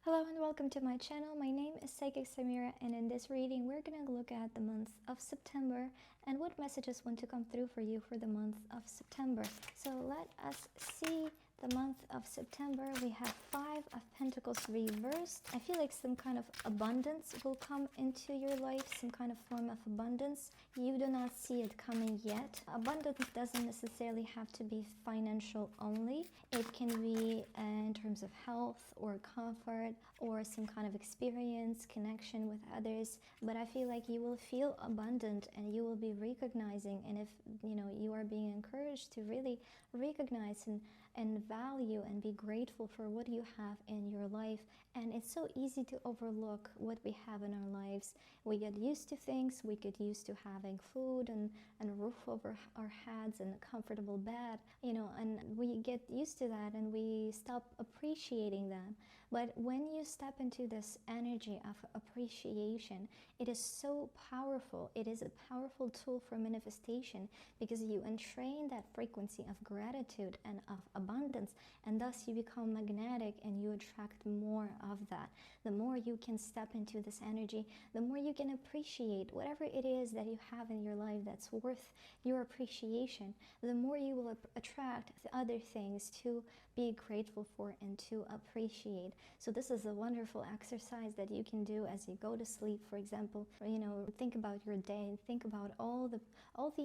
Hello and welcome to my channel. My name is Psychic Samira, and in this reading we're going to look at the month of September and what messages want to come through for you for the month of September. So let us see the month of September. We have Five of Pentacles reversed. I feel like some kind of abundance will come into your life, some kind of form of abundance. You do not see it coming yet. Abundance doesn't necessarily have to be financial only. It can be in terms of health or comfort or some kind of experience, connection with others. But I feel like you will feel abundant and you will be recognizing, and if you are being encouraged to really recognize and value and be grateful for what you have in your life. And it's so easy to overlook what we have in our lives. We get used to things, we get used to having food and a roof over our heads and a comfortable bed, and we get used to that and we stop appreciating that. But when you step into this energy of appreciation, it is so powerful. It is a powerful tool for manifestation because you entrain that frequency of gratitude and of abundance, and thus you become magnetic and you attract more of that. The more you can step into this energy, the more you can appreciate whatever it is that you have in your life that's worth your appreciation, the more you will attract other things to be grateful for and to appreciate. So this is a wonderful exercise that you can do as you go to sleep, for example. Think about your day and think about all the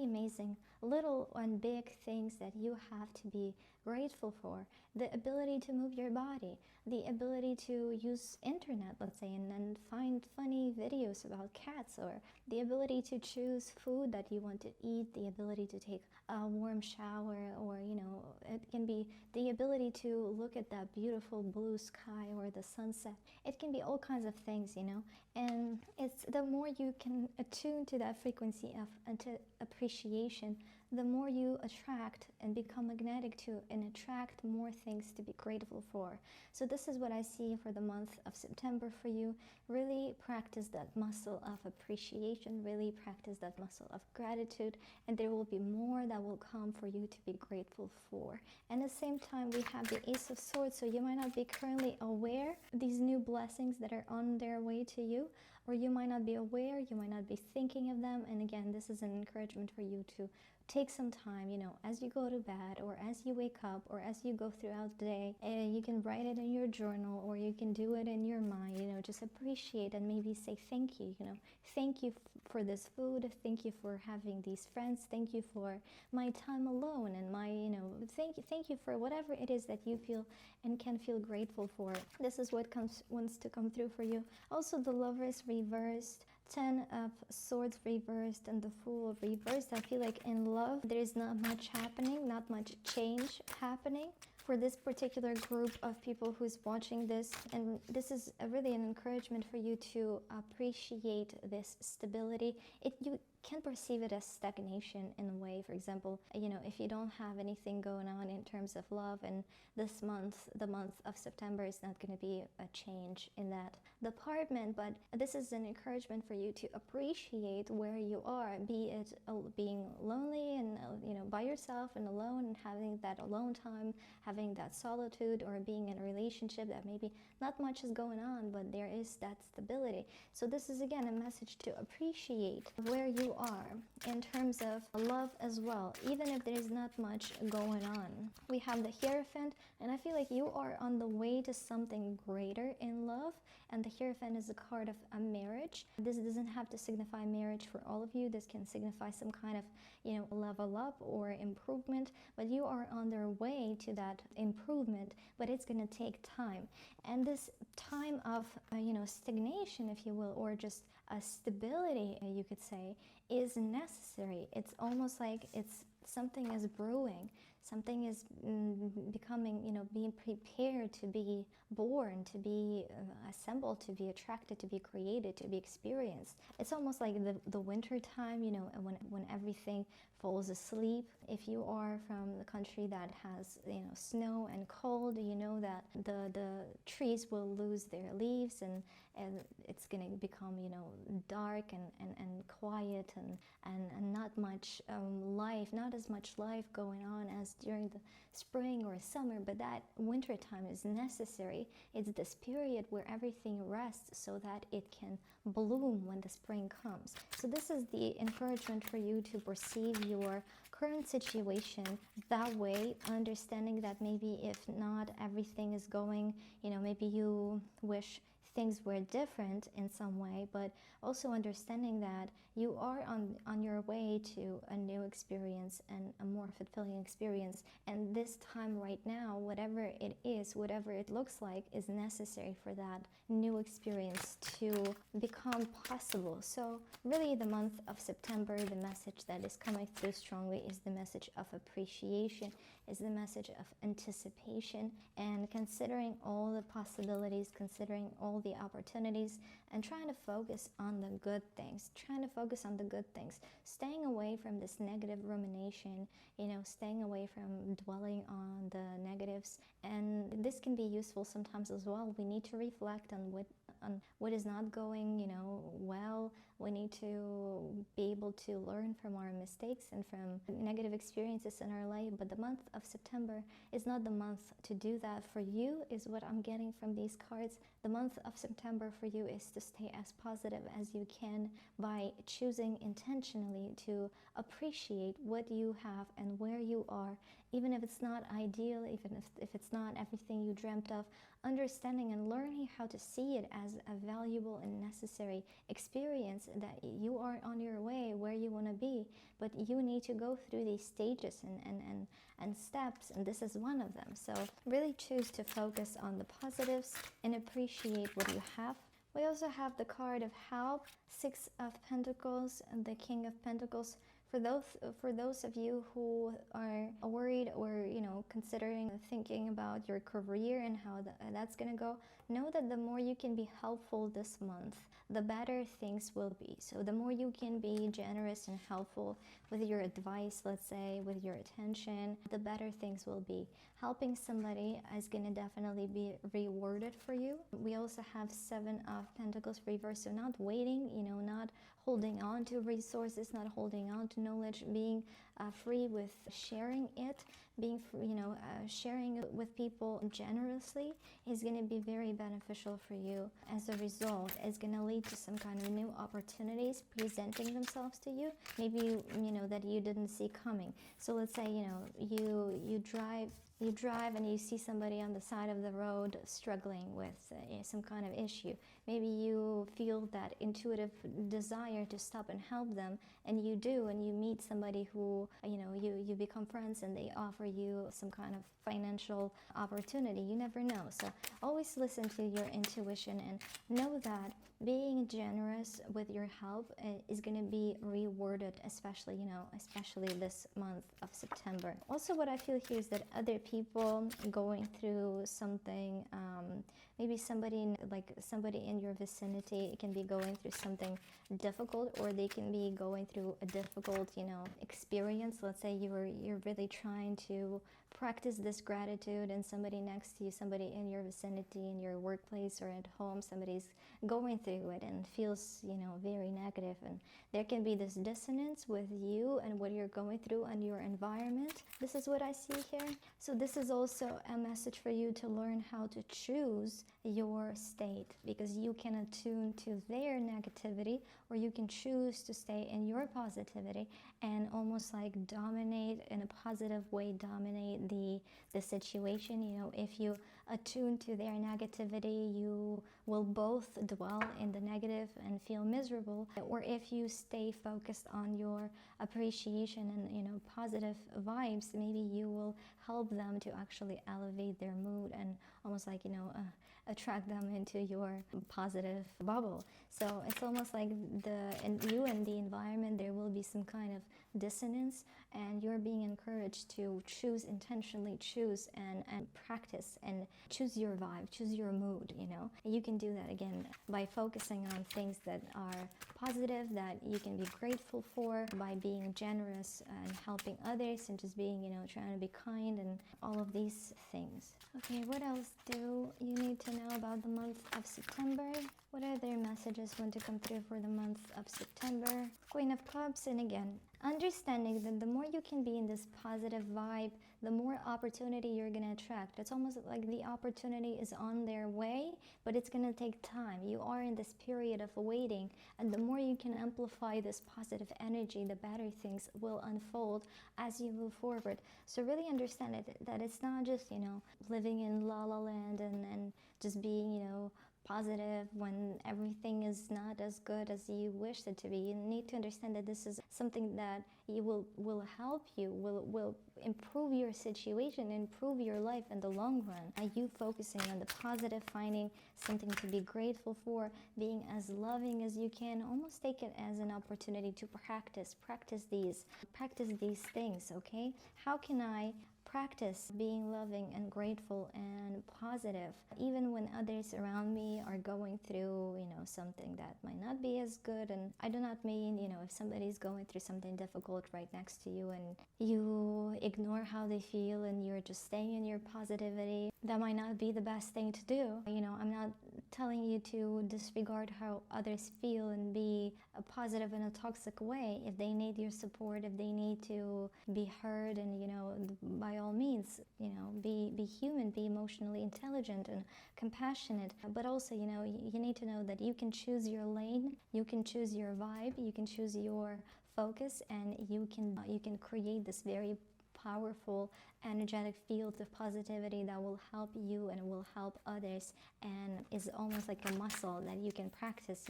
amazing little and big things that you have to be grateful for. The ability to move your body, the ability to use internet, let's say, and find funny videos about cats, or the ability to choose food that you want to eat, the ability to take a warm shower, or it can be the ability to look at that beautiful blue sky or the sunset. It can be all kinds of things, and it's the more you can attune to that frequency of appreciation, the more you attract and become magnetic to and attract more things to be grateful for. So this is what I see for the month of September for you. Really practice that muscle of appreciation, really practice that muscle of gratitude, and there will be more that will come for you to be grateful for. And at the same time, we have the Ace of Swords, so you might not be currently aware of these new blessings that are on their way to you, or you might not be aware, you might not be thinking of them. And again, this is an encouragement for you to take some time, as you go to bed or as you wake up or as you go throughout the day, you can write it in your journal or you can do it in your mind, just appreciate and maybe say thank you, thank you for this food, thank you for having these friends, thank you for my time alone, and my, thank you for whatever it is that you feel and can feel grateful for. This is what wants to come through for you. Also, the Lovers reversed, 10 of Swords reversed, and the Fool reversed. I feel like in love there is not much happening, not much change happening for this particular group of people who's watching this. And this is really an encouragement for you to appreciate this stability. You can perceive it as stagnation in a way. For example, if you don't have anything going on in terms of love, and this month, the month of September, is not going to be a change in that department. But this is an encouragement for you to appreciate where you are, be it being lonely and by yourself and alone and having that alone time, having that solitude, or being in a relationship that maybe not much is going on, but there is that stability. So this is again a message to appreciate where you are in terms of love as well, even if there is not much going on. We have the Hierophant, and I feel like you are on the way to something greater in love, and the Hierophant is a card of a marriage. This doesn't have to signify marriage for all of you. This can signify some kind of level up or improvement, but you are on their way to that improvement, but it's going to take time. And this time of stagnation, if you will, or just a stability, you could say, is necessary. It's almost like something is brewing, something is becoming, being prepared to be born, to be assembled, to be attracted, to be created, to be experienced. It's almost like the winter time, when everything falls asleep. If you are from the country that has snow and cold, you know that the trees will lose their leaves, and it's going to become dark and quiet and not much life, not not as much life going on as during the spring or summer, but that winter time is necessary. It's this period where everything rests so that it can bloom when the spring comes. So this is the encouragement for you to perceive your current situation that way, understanding that maybe if not everything is going, maybe you wish things were different in some way, but also understanding that you are on your way to a new experience and a more fulfilling experience. And this time right now, whatever it is, whatever it looks like, is necessary for that new experience to become possible. So really the month of September, the message that is coming through strongly is the message of appreciation, is the message of anticipation, and considering all the possibilities, considering all the opportunities, and trying to focus on the good things, staying away from this negative rumination, staying away from dwelling on the negatives. And this can be useful sometimes as well. We need to reflect on what is not going, well. We need to be able to learn from our mistakes and from negative experiences in our life. But the month of September is not the month to do that for you, is what I'm getting from these cards. The month of September for you is to stay as positive as you can by choosing intentionally to appreciate what you have and where you are, even if it's not ideal, even if it's not everything you dreamt of. Understanding and learning how to see it as a valuable and necessary experience, that you are on your way where you want to be, but you need to go through these stages and steps, and this is one of them. So really choose to focus on the positives and appreciate what you have. We also have the card of help, Six of Pentacles, and the King of Pentacles. For those of you who are worried or considering thinking about your career and how that's gonna go, know that the more you can be helpful this month, the better things will be. So the more you can be generous and helpful with your advice, let's say, with your attention, the better things will be. Helping somebody is gonna definitely be rewarded for you. We also have Seven of Pentacles reversed, so not waiting, not holding on to resources, not holding on to knowledge, being free with sharing it, being sharing it with people generously is going to be very beneficial for you. As a result, it's going to lead to some kind of new opportunities presenting themselves to you, maybe that you didn't see coming. So let's say you drive and you see somebody on the side of the road struggling with some kind of issue. Maybe you feel that intuitive desire to stop and help them, and you do, and you meet somebody who you become friends and they offer you some kind of financial opportunity. You never know. So always listen to your intuition and know that being generous with your help is going to be rewarded, especially this month of September. Also, what I feel here is that other people going through something, maybe somebody in your vicinity can be going through something difficult, or they can be going through a difficult experience. Let's say you're really trying to practice this gratitude, and somebody next to you, somebody in your vicinity, in your workplace or at home, somebody's going through it and feels very negative, and there can be this dissonance with you and what you're going through and your environment. This is what I see here. So this is also a message for you to learn how to choose your state, because you can attune to their negativity, or you can choose to stay in your positivity and almost like dominate in a positive way, dominate the situation. If you attune to their negativity, you will both dwell in the negative and feel miserable, or if you stay focused on your appreciation and positive vibes, maybe you will help them to actually elevate their mood and almost like attract them into your positive bubble. So it's almost like you and the environment, there will be some kind of dissonance, and you're being encouraged to intentionally choose and practice and choose your vibe, choose your mood. You can do that again by focusing on things that are positive, that you can be grateful for, by being generous and helping others, and just being trying to be kind and all of these things. Okay, what else do you need to to know about the month of September? What other messages want to come through for the month of September? Queen of Cups, and again, understanding that the more you can be in this positive vibe, the more opportunity you're going to attract. It's almost like the opportunity is on their way, but it's going to take time. You are in this period of waiting, and the more you can amplify this positive energy, the better things will unfold as you move forward. So really understand it, that it's not just, living in la la land and just being, positive when everything is not as good as you wish it to be. You need to understand that this is something that you will help you, will improve your situation, improve your life in the long run. Are you focusing on the positive, finding something to be grateful for, being as loving as you can? Almost take it as an opportunity to practice these things. Okay, how can I practice being loving and grateful and positive even when others around me are going through something that might not be as good? And I do not mean if somebody's going through something difficult right next to you and you ignore how they feel and you're just staying in your positivity, that might not be the best thing to do. I'm not telling you to disregard how others feel and be positive in a toxic way. If they need your support, if they need to be heard, and by all means, be human, be emotionally intelligent and compassionate. But also, you need to know that you can choose your lane, you can choose your vibe, you can choose your focus, and you can create this very powerful energetic field of positivity that will help you and will help others, and is almost like a muscle that you can practice.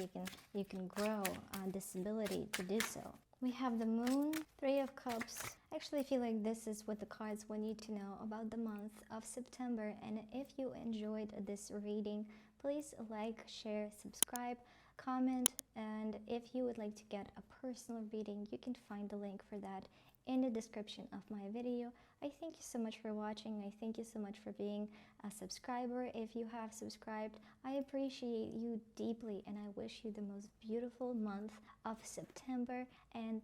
You can grow this ability to do so. We have the Moon, Three of Cups. I actually feel like this is what the cards want you to know about the month of September. And if you enjoyed this reading, please like, share, subscribe, comment, and if you would like to get a personal reading, you can find the link for that in the description of my video. I thank you so much for watching. I thank you so much for being a subscriber. If you have subscribed, I appreciate you deeply, and I wish you the most beautiful month of September. And